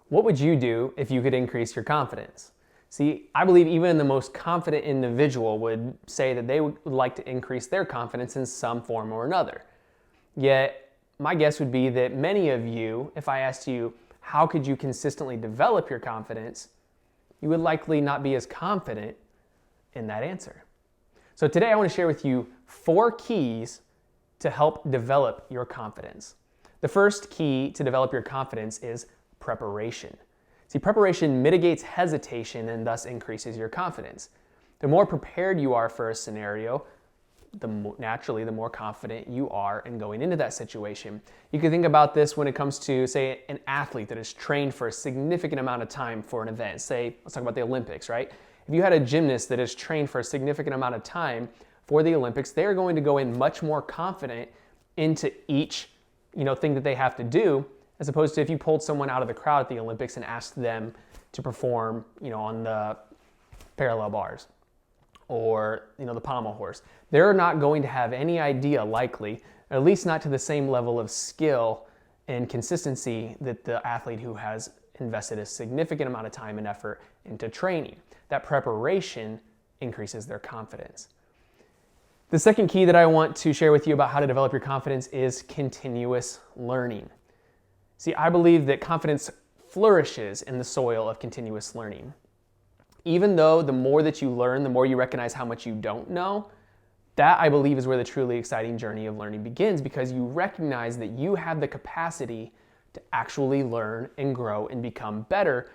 What would you do if you could increase your confidence? See, I believe even the most confident individual would say that they would like to increase their confidence in some form or another. Yet, my guess would be that many of you, if I asked you, how could you consistently develop your confidence, you would likely not be as confident in that answer. So today I want to share with you 4 keys to help develop your confidence. The first key to develop your confidence is preparation. See, preparation mitigates hesitation and thus increases your confidence. The more prepared you are for a scenario, naturally, the more confident you are in going into that situation. You can think about this when it comes to, say, an athlete that is trained for a significant amount of time for an event. Say, let's talk about the Olympics, right? If you had a gymnast that is trained for a significant amount of time for the Olympics, they are going to go in much more confident into each, thing that they have to do, as opposed to if you pulled someone out of the crowd at the Olympics and asked them to perform, on the parallel bars or, the pommel horse. They're not going to have any idea, likely, at least not to the same level of skill and consistency that the athlete who has invested a significant amount of time and effort into training. That preparation increases their confidence. The second key that I want to share with you about how to develop your confidence is continuous learning. See, I believe that confidence flourishes in the soil of continuous learning. Even though the more that you learn, the more you recognize how much you don't know, that I believe is where the truly exciting journey of learning begins, because you recognize that you have the capacity to actually learn and grow and become better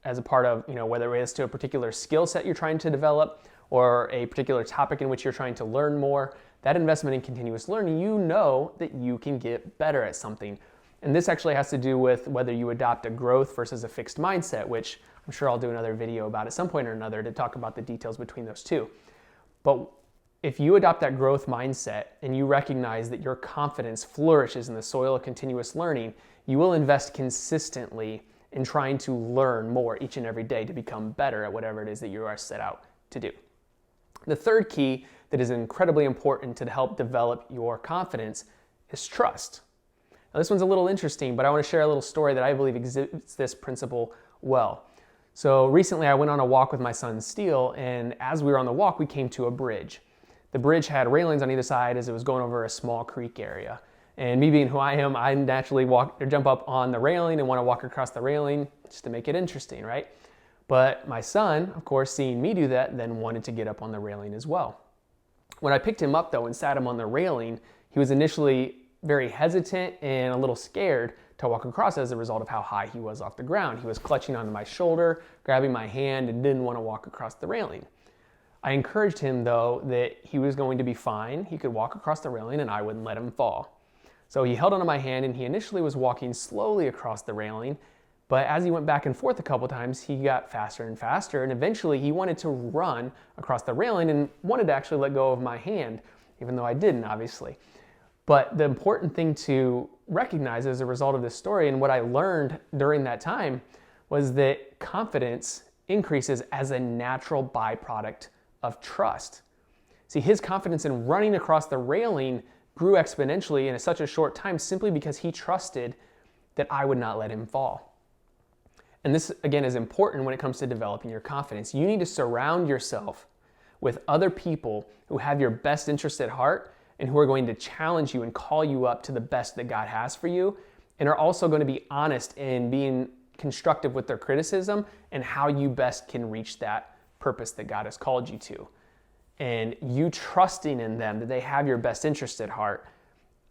as a part of, whether it is to a particular skill set you're trying to develop or a particular topic in which you're trying to learn more. That investment in continuous learning, you know that you can get better at something. And this actually has to do with whether you adopt a growth versus a fixed mindset, which I'm sure I'll do another video about at some point or another to talk about the details between those two. But if you adopt that growth mindset and you recognize that your confidence flourishes in the soil of continuous learning, you will invest consistently in trying to learn more each and every day to become better at whatever it is that you are set out to do. The third key that is incredibly important to help develop your confidence is trust. Now, this one's a little interesting, but I want to share a little story that I believe exhibits this principle well. So recently I went on a walk with my son Steele, and as we were on the walk, we came to a bridge. The bridge had railings on either side as it was going over a small creek area. And me being who I am, I naturally jump up on the railing and want to walk across the railing just to make it interesting, right? But my son, of course, seeing me do that, then wanted to get up on the railing as well. When I picked him up though and sat him on the railing, he was initially very hesitant and a little scared to walk across as a result of how high he was off the ground. He was clutching onto my shoulder, grabbing my hand, and didn't want to walk across the railing. I encouraged him though that he was going to be fine. He could walk across the railing and I wouldn't let him fall. So he held onto my hand and he initially was walking slowly across the railing, but as he went back and forth a couple times, he got faster and faster, and eventually he wanted to run across the railing and wanted to actually let go of my hand, even though I didn't, obviously. But the important thing to recognize as a result of this story, and what I learned during that time, was that confidence increases as a natural byproduct of trust. See, his confidence in running across the railing grew exponentially in such a short time simply because he trusted that I would not let him fall. And this, again, is important when it comes to developing your confidence. You need to surround yourself with other people who have your best interest at heart and who are going to challenge you and call you up to the best that God has for you, and are also going to be honest in being constructive with their criticism and how you best can reach that purpose that God has called you to. And you trusting in them, that they have your best interest at heart,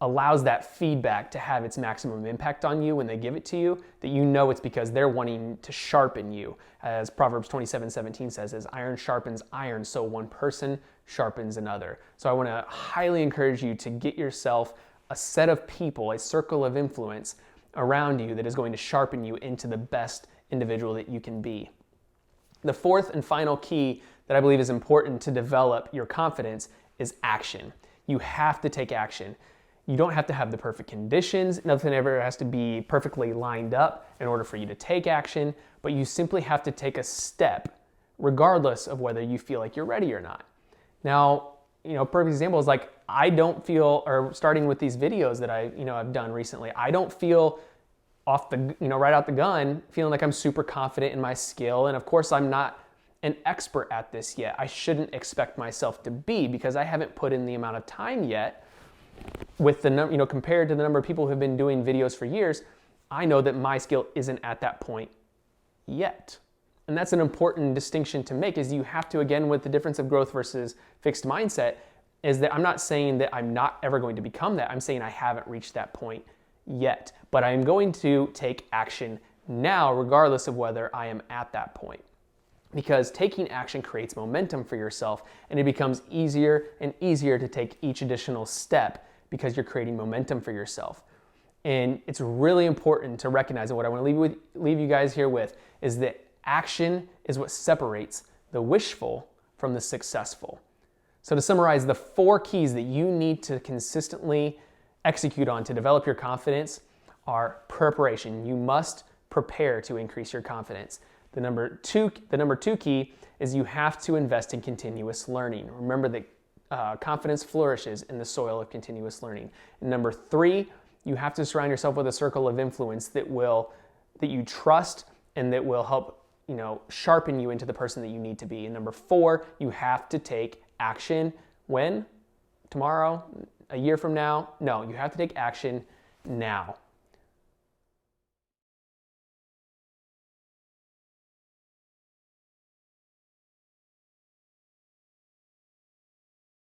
allows that feedback to have its maximum impact on you when they give it to you, that you know it's because they're wanting to sharpen you. As Proverbs 27:17 says, as iron sharpens iron, so one person sharpens another. So I want to highly encourage you to get yourself a set of people, a circle of influence around you that is going to sharpen you into the best individual that you can be. The fourth and final key that I believe is important to develop your confidence is action. You have to take action. You don't have to have the perfect conditions. Nothing ever has to be perfectly lined up in order for you to take action, but you simply have to take a step regardless of whether you feel like you're ready or not. Now, perfect example is like, I don't feel, or starting with these videos that I've done recently, I don't feel right out the gun, feeling like I'm super confident in my skill. And of course, I'm not an expert at this yet. I shouldn't expect myself to be, because I haven't put in the amount of time yet with the compared to the number of people who have been doing videos for years. I know that my skill isn't at that point yet. And that's an important distinction to make, is you have to, again, with the difference of growth versus fixed mindset, is that I'm not saying that I'm not ever going to become that. I'm saying I haven't reached that point yet, but I'm going to take action now, regardless of whether I am at that point. Because taking action creates momentum for yourself, and it becomes easier and easier to take each additional step because you're creating momentum for yourself. And it's really important to recognize, and what I want to leave you guys here with, is that action is what separates the wishful from the successful. So to summarize, the 4 keys that you need to consistently execute on to develop your confidence are preparation. You must prepare to increase your confidence. The number two key is you have to invest in continuous learning. Remember that confidence flourishes in the soil of continuous learning. And number 3, you have to surround yourself with a circle of influence that you trust and that will help sharpen you into the person that you need to be. And number 4, you have to take action. When? Tomorrow? A year from now? No, you have to take action now.